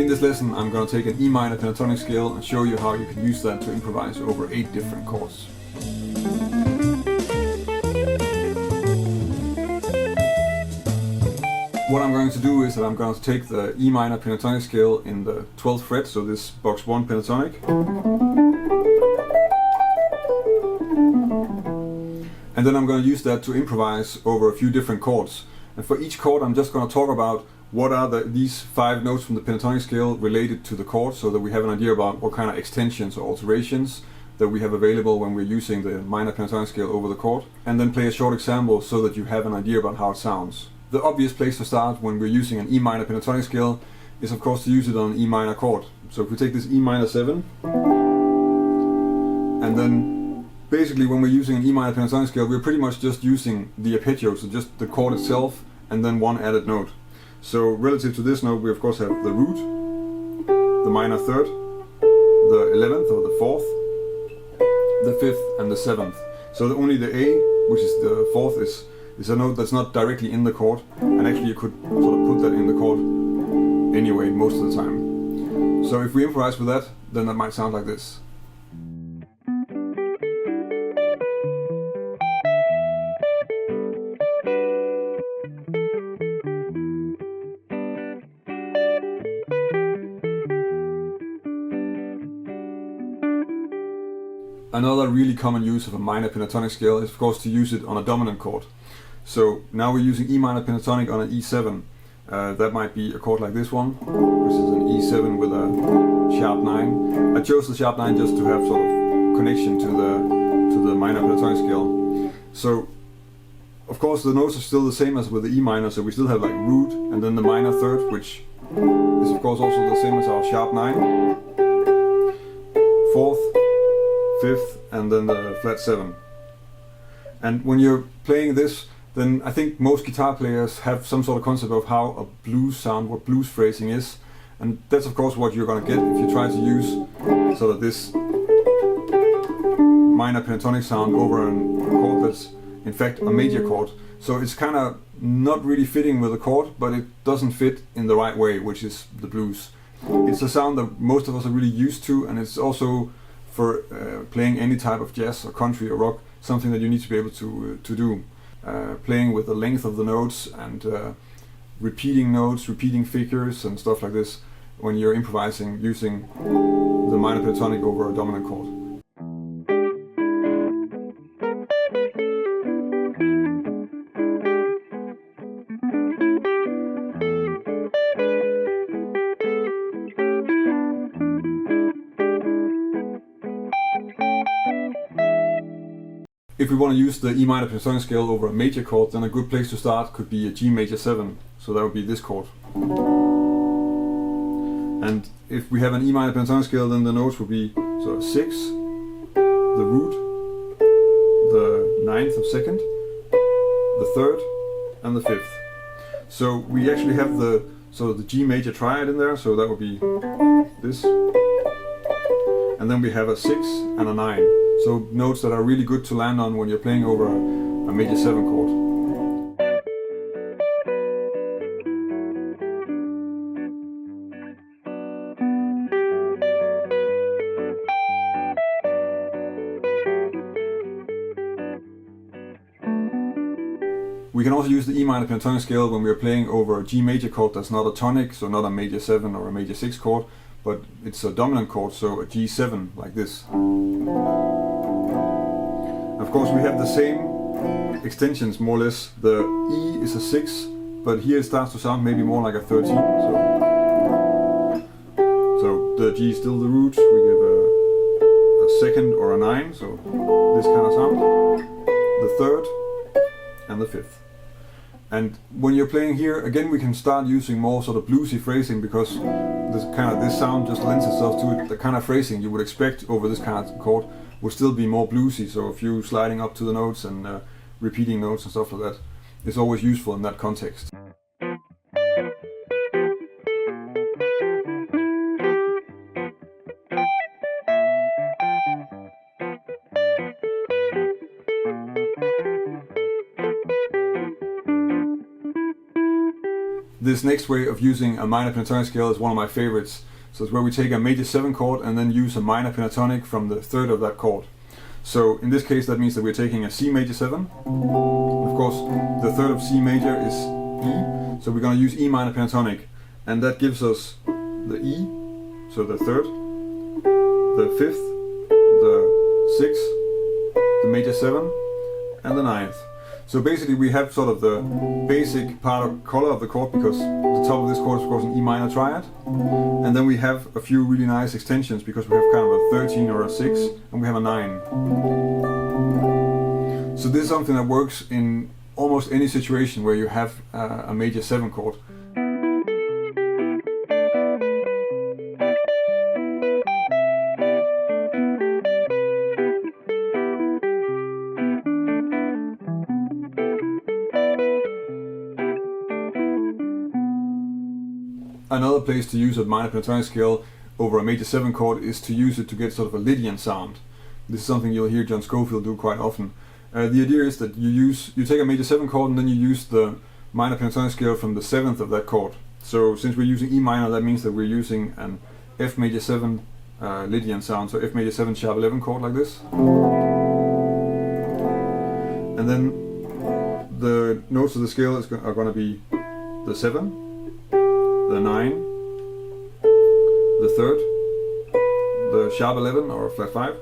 In this lesson I'm going to take an E minor pentatonic scale and show you how you can use that to improvise over 8 different chords. What I'm going to do is that I'm going to take the E minor pentatonic scale in the 12th fret, so this box 1 pentatonic. And then I'm going to use that to improvise over a few different chords. And for each chord I'm just going to talk about what are these 5 notes from the pentatonic scale related to the chord, so that we have an idea about what kind of extensions or alterations that we have available when we're using the minor pentatonic scale over the chord. And then play a short example so that you have an idea about how it sounds. The obvious place to start when we're using an E minor pentatonic scale is of course to use it on an E minor chord. So if we take this E minor 7, and then basically when we're using an E minor pentatonic scale we're pretty much just using the arpeggio, so just the chord itself and then one added note. So relative to this note we of course have the root, the minor third, the 11th or the 4th, the 5th and the 7th. So only the A, which is the 4th, is a note that's not directly in the chord, and actually you could sort of put that in the chord anyway most of the time. So if we improvise with that, then that might sound like this. Another really common use of a minor pentatonic scale is of course to use it on a dominant chord. So now we're using E minor pentatonic on an E7. That might be a chord like this one, which is an E7 with a sharp 9. I chose the sharp 9 just to have sort of connection to the minor pentatonic scale. So of course the notes are still the same as with the E minor, so we still have like root and then the minor third, which is of course also the same as our sharp 9, 4th, 5th and then the flat 7. And when you're playing this, then I think most guitar players have some sort of concept of how a blues sound, what blues phrasing is, and that's of course what you're going to get if you try to use sort of this minor pentatonic sound over a chord that's in fact a major chord. So it's kind of not really fitting with the chord, but it doesn't fit in the right way, which is the blues. It's a sound that most of us are really used to, and it's also for playing any type of jazz or country or rock, something that you need to be able to do. Playing with the length of the notes and repeating notes, repeating figures and stuff like this when you're improvising using the minor pentatonic over a dominant chord. If we want to use the E minor pentatonic scale over a major chord, then a good place to start could be a G major 7, so that would be this chord. And if we have an E minor pentatonic scale, then the notes would be sort of 6, the root, the 9th of 2nd, the 3rd and the 5th. So we actually have the G major triad in there, so that would be this. And then we have a 6 and a 9. So notes that are really good to land on when you're playing over a major 7 chord. We can also use the E minor pentatonic scale when we're playing over a G major chord that's not a tonic, so not a major 7 or a major 6 chord, but it's a dominant chord, so a G7 like this. Of course we have the same extensions more or less. The E is a 6, but here it starts to sound maybe more like a 13. So the G is still the root, we give a 2nd or a 9, so this kind of sound. The 3rd and the 5th. And when you're playing here, again we can start using more sort of bluesy phrasing, because this sound just lends itself to it. The kind of phrasing you would expect over this kind of chord would still be more bluesy, so a few sliding up to the notes and repeating notes and stuff like that is always useful in that context. This next way of using a minor pentatonic scale is one of my favorites. So it's where we take a major 7 chord and then use a minor pentatonic from the third of that chord. So in this case that means that we're taking a C major 7. Of course the third of C major is E, so we're going to use E minor pentatonic, and that gives us the E, so the third, the fifth, the sixth, the major 7, and the ninth. So basically we have sort of the basic part of color of the chord, because the top of this chord is of course an E minor triad, and then we have a few really nice extensions because we have kind of a 13 or a 6 and we have a 9. So this is something that works in almost any situation where you have a major 7 chord. Another place to use a minor pentatonic scale over a major 7 chord is to use it to get sort of a Lydian sound. This is something you'll hear John Scofield do quite often. The idea is that you take a major 7 chord and then you use the minor pentatonic scale from the 7th of that chord. So since we're using E minor, that means that we're using an F major 7 Lydian sound, so F major 7 sharp 11 chord like this. And then the notes of the scale are going to be the 7, the 9, the third, the sharp 11 or flat 5,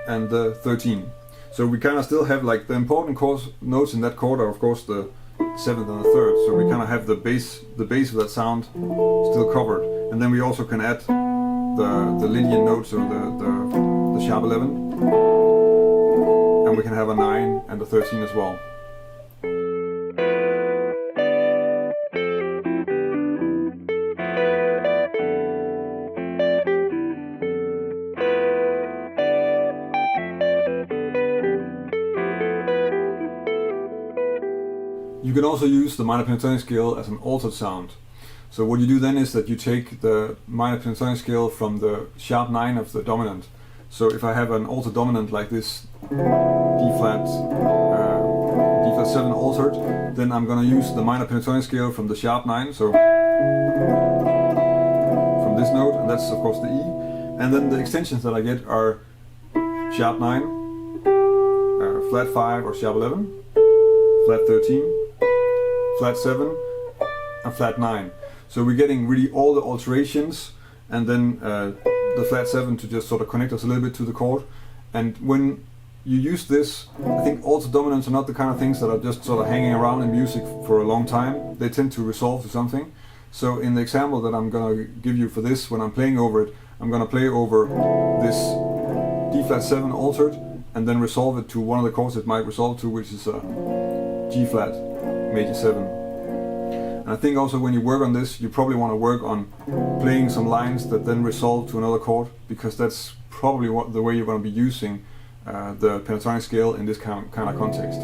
and the 13. So we kind of still have like the important notes in that chord are of course the 7th and the 3rd. So we kind of have the base of that sound still covered, and then we also can add the Lydian notes or the sharp 11, and we can have a 9 and a 13 as well. You can also use the minor pentatonic scale as an altered sound. So what you do then is that you take the minor pentatonic scale from the sharp 9 of the dominant. So if I have an altered dominant like this D flat 7 altered, then I'm going to use the minor pentatonic scale from the sharp 9, so from this note, and that's of course the E. And then the extensions that I get are sharp 9, flat 5 or sharp 11, flat 13, flat 7, and flat 9. So we're getting really all the alterations, and then the flat 7 to just sort of connect us a little bit to the chord. And when you use this, I think altered dominants are not the kind of things that are just sort of hanging around in music for a long time. They tend to resolve to something. So in the example that I'm going to give you for this, when I'm playing over it, I'm going to play over this D flat 7 altered, and then resolve it to one of the chords it might resolve to, which is a G flat major 7. And I think also when you work on this, you probably want to work on playing some lines that then resolve to another chord, because that's probably the way you're going to be using the pentatonic scale in this kind of context.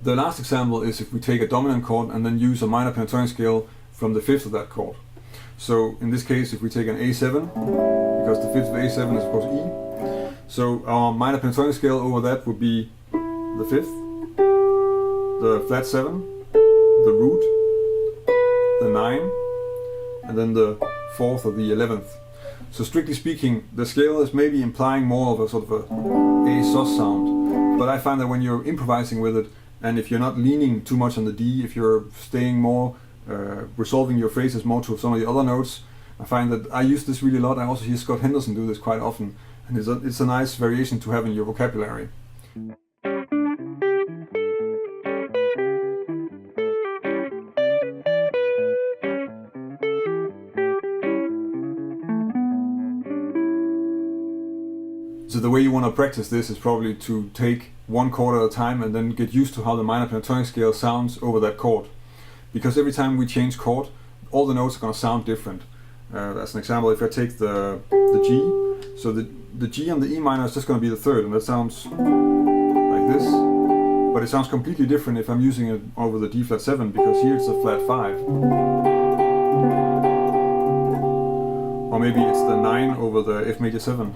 The last example is if we take a dominant chord and then use a minor pentatonic scale from the 5th of that chord. So in this case, if we take an A7, because the 5th of A7 is of course E, so our minor pentatonic scale over that would be the 5th, the flat 7, the root, the 9, and then the 4th or the 11th. So strictly speaking, the scale is maybe implying more of a sort of a sus sound, but I find that when you're improvising with it, and if you're not leaning too much on the D, if you're staying more, resolving your phrases more to some of the other notes, I find that I use this really a lot. I also hear Scott Henderson do this quite often, and it's a nice variation to have in your vocabulary. So the way you want to practice this is probably to take one chord at a time and then get used to how the minor pentatonic scale sounds over that chord. Because every time we change chord, all the notes are going to sound different. As an example, if I take the G, so the G on the E minor is just going to be the 3rd, and that sounds like this. But it sounds completely different if I'm using it over the D flat 7, because here it's a flat 5. Or maybe it's the 9 over the F major 7.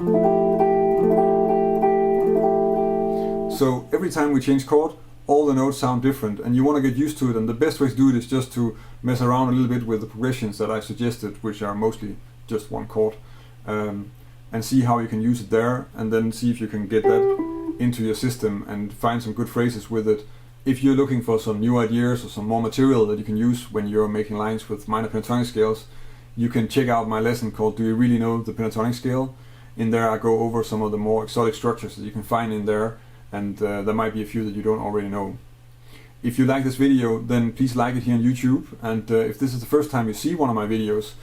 So every time we change chord, all the notes sound different, and you want to get used to it, and the best way to do it is just to mess around a little bit with the progressions that I suggested, which are mostly just one chord, and see how you can use it there, and then see if you can get that into your system and find some good phrases with it. If you're looking for some new ideas or some more material that you can use when you're making lines with minor pentatonic scales, you can check out my lesson called Do You Really Know the Pentatonic Scale? In there I go over some of the more exotic structures that you can find in there, and there might be a few that you don't already know. If you like this video, then please like it here on YouTube, and if this is the first time you see one of my videos,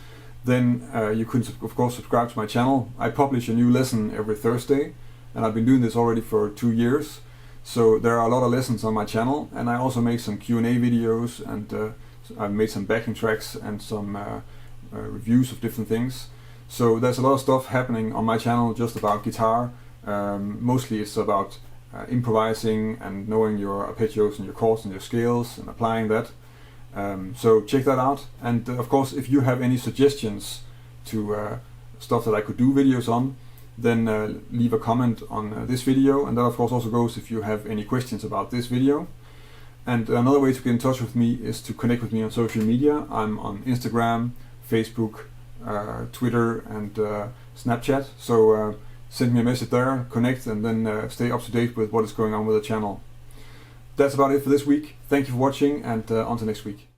then you could of course subscribe to my channel. I publish a new lesson every Thursday, and I've been doing this already for 2 years. So there are a lot of lessons on my channel, and I also make some Q&A videos, and I've made some backing tracks and some reviews of different things. So there's a lot of stuff happening on my channel just about guitar. Mostly it's about improvising and knowing your arpeggios and your chords and your scales and applying that. So check that out, and of course if you have any suggestions to stuff that I could do videos on, then leave a comment on this video, and that of course also goes if you have any questions about this video. And another way to get in touch with me is to connect with me on social media. I'm on Instagram, Facebook, Twitter and Snapchat, so send me a message there, connect, and then stay up to date with what is going on with the channel. That's about it for this week. Thank you for watching, and until next week.